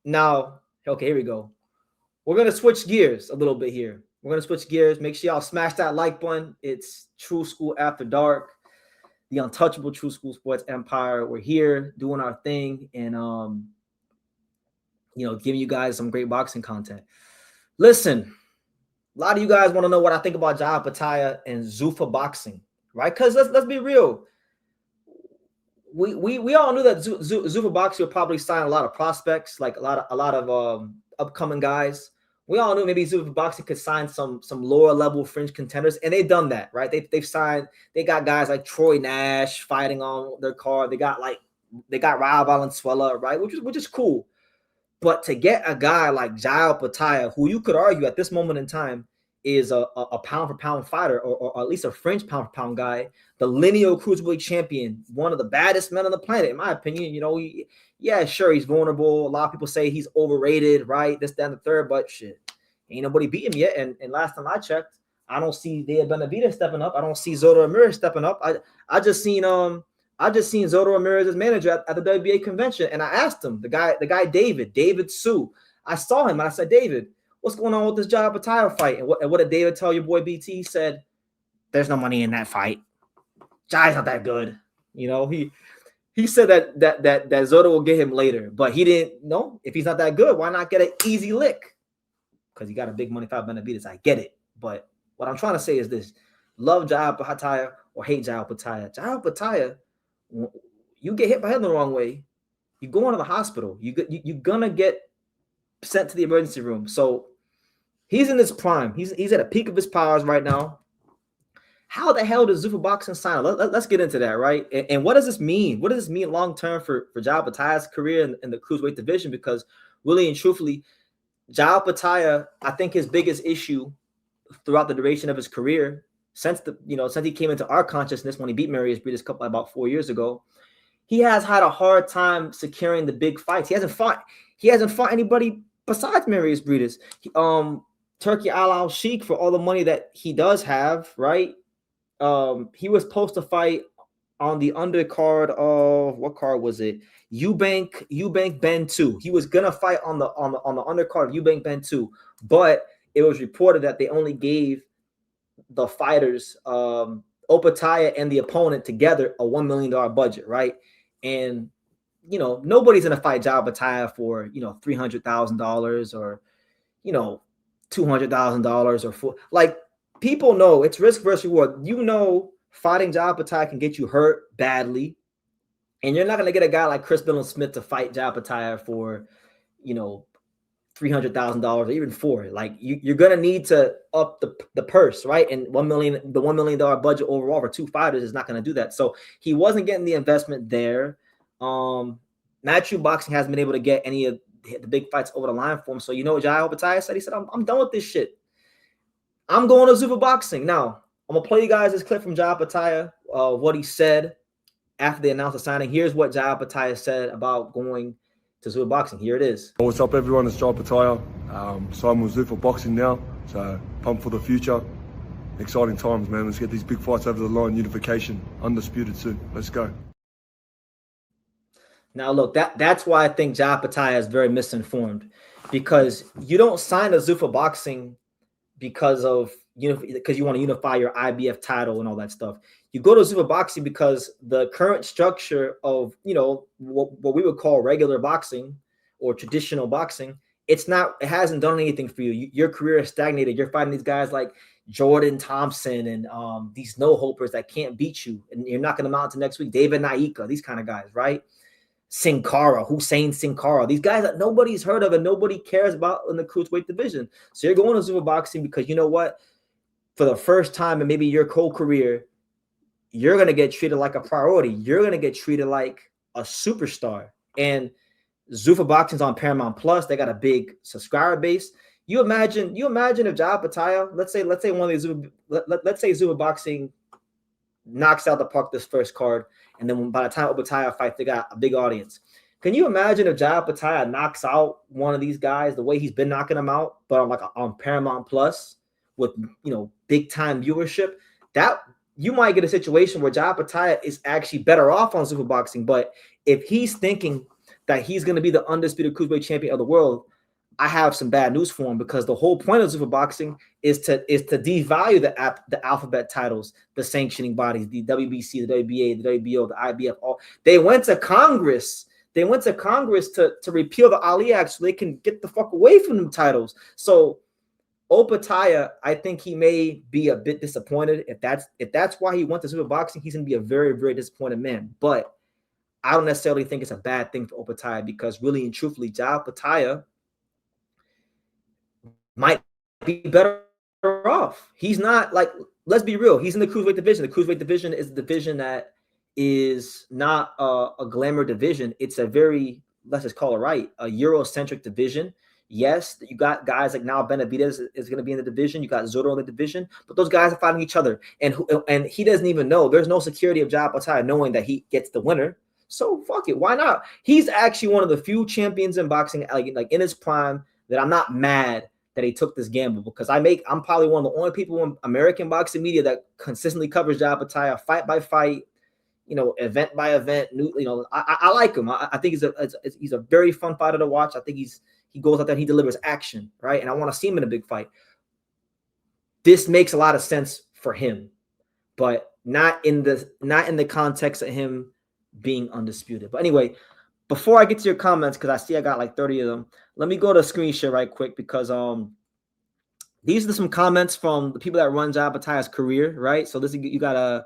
Now, okay, here we go. We're going to switch gears a little bit here. We're going to switch gears. Make sure y'all smash that like button. It's True School After Dark, the untouchable True School Sports Empire. We're here doing our thing and, giving you guys some great boxing content. Listen, a lot of you guys want to know what I think about Jai Opetaia and Zuffa Boxing, right? Because let's be real. We all knew that Zuffa Boxing would probably sign a lot of prospects, like a lot of upcoming guys. We all knew maybe Zuffa Boxing could sign some lower level fringe contenders, and they've done that, right? They got guys like Troy Nash fighting on their card. They got Rob Valenzuela, right? Which is cool. But to get a guy like Jai Opetaia, who you could argue at this moment in time is a pound for pound fighter, or at least a fringe pound for pound guy, the lineal cruiserweight champion, one of the baddest men on the planet, in my opinion. Sure, he's vulnerable. A lot of people say he's overrated, right? This, that, and the third, but shit, ain't nobody beat him yet. And last time I checked, I don't see Dea Benavidez stepping up. I don't see Zoto Ramirez stepping up. I just seen Zoto Ramirez's manager at the WBA convention, and I asked him, the guy David Sue. I saw him and I said, David, what's going on with this Jai Opetaia fight? And what did David tell your boy BT? He said, there's no money in that fight. Jai's not that good. He said that Zoto will get him later, but he didn't know if he's not that good, why not get an easy lick? Because he got a big money fight Benavidez. I get it. But what I'm trying to say is this: love Jai Opetaia or hate Jai Opetaia. Jai Opetaia, you get hit by him the wrong way, you go into the hospital. You're gonna get sent to the emergency room. So he's in his prime. He's at a peak of his powers right now. How the hell does Zuffa Boxing sign? Let's get into that, right? And what does this mean? What does this mean long term for Jai Opetaia's career in the cruiserweight division? Because really and truthfully, Jai Opetaia, I think his biggest issue throughout the duration of his career, since he came into our consciousness when he beat Marius Breeders about 4 years ago, he has had a hard time securing the big fights. He hasn't fought anybody besides Marius Breeders. Turkey Al Sheikh, for all the money that he does have, right? He was supposed to fight on the undercard of, what card was it? Eubank Ben 2. He was gonna fight on the undercard of Eubank Ben 2, but it was reported that they only gave the fighters, Opetaia and the opponent together, a $1 million budget, right? And nobody's gonna fight Jai Opetaia for $300,000 or $200,000 or for, like, people know it's risk versus reward. Fighting Jai Opetaia can get you hurt badly, and you're not gonna get a guy like Chris Dillon Smith to fight Jai Opetaia for $300,000 or even $4. Like, you're gonna need to up the purse, right? And the $1 million budget overall for two fighters is not gonna do that. So he wasn't getting the investment there. Matthew Boxing hasn't been able to get any of the big fights over the line for him. So Jai Opetaia said? He said, I'm done with this shit. I'm going to Zuffa Boxing. Now, I'm going to play you guys this clip from Jai Opetaia, what he said after they announced the signing. Here's what Jai Opetaia said about going to Zuffa Boxing. Here it is. What's up, everyone? It's Jai Opetaia. So I'm with Zuffa Boxing now, so pumped for the future. Exciting times, man. Let's get these big fights over the line. Unification, undisputed soon. Let's go. Now, look, that's why I think Jai Opetaia is very misinformed, because you don't sign a Zuffa Boxing because you want to unify your IBF title and all that stuff. You go to Zuffa Boxing because the current structure of what we would call regular boxing or traditional boxing, it hasn't done anything for you. Your career is stagnated. You're fighting these guys like Jordan Thompson and these no-hopers that can't beat you, and you're knocking them out to next week. David Naika, these kind of guys, right? Hussein Sin Cara, these guys that nobody's heard of and nobody cares about in the cruiserweight division. So you're going to Zuffa Boxing because you know what? For the first time in maybe your whole career, you're going to get treated like a priority. You're going to get treated like a superstar. And Zuffa Boxing's on Paramount Plus. They got a big subscriber base. You imagine if Jai Opetaia, let's say one of these, let's say Zuffa Boxing knocks out the park this first card, and then by the time Opetaia fights, they got a big audience. Can you imagine if Jai Opetaia knocks out one of these guys the way he's been knocking them out, but on Paramount Plus with big time viewership? That you might get a situation where Jai Opetaia is actually better off on Zuffa Boxing. But if he's thinking that he's going to be the undisputed cruiserweight champion of the world, I have some bad news for him, because the whole point of Zuffa Boxing is to devalue the alphabet titles, the sanctioning bodies, the WBC, the WBA, the WBO, the IBF. All they went to Congress. They went to Congress to repeal the Ali Act so they can get the fuck away from them titles. So Opetaia, I think he may be a bit disappointed. If that's why he went to Zuffa Boxing, he's gonna be a very, very disappointed man. But I don't necessarily think it's a bad thing for Opetaia, because really and truthfully, Opetaia might be better off. He's not, like, let's be real, he's in the cruiserweight division. The cruiserweight division is a division that is not a glamour division. It's a very, let's just call it right, a Eurocentric division. Yes, you got guys like now Benavidez is going to be in the division. You got Zotto in the division, but those guys are fighting each other, and he doesn't even know. There's no security of Opetaia knowing that he gets the winner. So fuck it, why not? He's actually one of the few champions in boxing, like in his prime, that I'm not mad that he took this gamble, because I'm probably one of the only people in American boxing media that consistently covers Opetaia fight by fight, event by event. I like him. I think he's a very fun fighter to watch. I think he goes out there, he delivers action, right? And I want to see him in a big fight. This makes a lot of sense for him, but not in the context of him being undisputed. But anyway, before I get to your comments, because I see I got like 30 of them, let me go to screen share right quick, because these are some comments from the people that run Opetaia's career, right? So you got a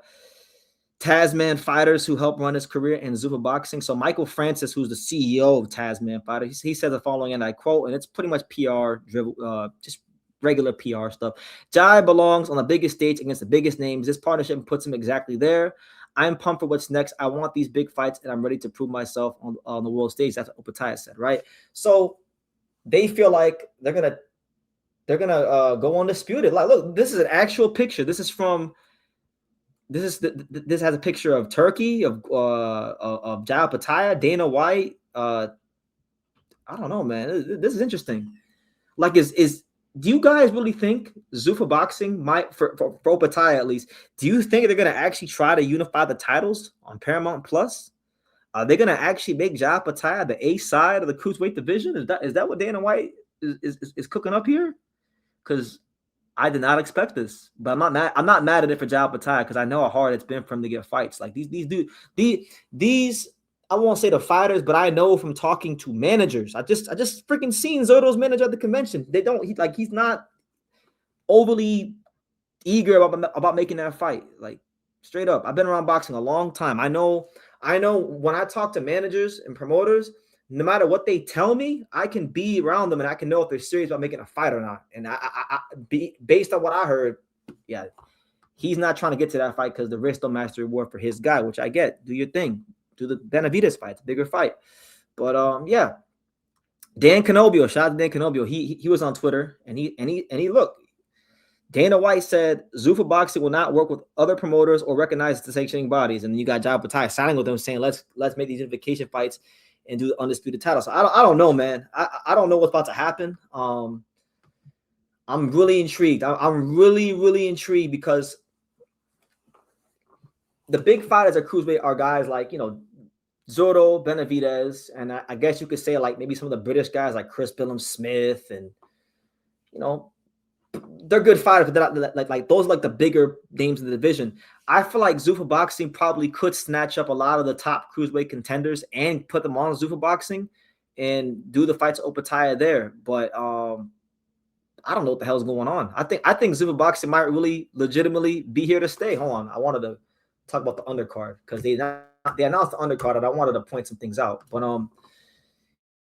Tasman Fighters who helped run his career in Zuffa Boxing. So Michael Francis, who's the CEO of Tasman Fighters, he said the following, and I quote, and it's pretty much PR dribble, just regular PR stuff. Jai belongs on the biggest stage against the biggest names. This partnership puts him exactly there. I'm pumped for what's next. I want these big fights, and I'm ready to prove myself on the world stage. That's what Opetaia said, right? So they feel like they're gonna go undisputed. Like, look, this is an actual picture. This has a picture of Turkey, of Jai Opetaia, Dana White. I don't know, man. This is interesting. Like, do you guys really think Zuffa Boxing might, for Opetaia at least, do you think they're going to actually try to unify the titles on Paramount Plus? Are they going to actually make Jai Opetaia the A side of the cruiserweight division? Is that what Dana White is cooking up here? Because I did not expect this, but I'm not mad at it for Jai Opetaia, because I know how hard it's been for him to get fights. Like these I won't say the fighters, but I know from talking to managers. I just freaking seen Zotto's manager at the convention. He's not overly eager about making that fight. Like, straight up. I've been around boxing a long time. I know when I talk to managers and promoters, no matter what they tell me, I can be around them and I can know if they're serious about making a fight or not. And based on what I heard, yeah, he's not trying to get to that fight because the risk don't match the reward for his guy, which I get. Do your thing. Do the Benavidez fight. It's a bigger fight. But yeah. Dan Canobio, shout out to Dan Canobio. He was on Twitter and he look. Dana White said Zuffa Boxing will not work with other promoters or recognize the sanctioning bodies. And then you got Jai Opetaia signing with them saying let's make these unification fights and do the undisputed title. So I don't know, man. I don't know what's about to happen. I'm really intrigued. I'm really intrigued because the big fighters at cruiserweight are guys like, Zotto, Benavidez, and I guess you could say like maybe some of the British guys like Chris Billum-Smith, and they're good fighters, but like those are like the bigger names in the division. I feel like Zuffa Boxing probably could snatch up a lot of the top cruiserweight contenders and put them on Zuffa Boxing and do the fights Opetaia there. But I don't know what the hell's going on. I think Zuffa Boxing might really legitimately be here to stay. Hold on, I wanted to talk about the undercard because they announced the undercard and I wanted to point some things out. But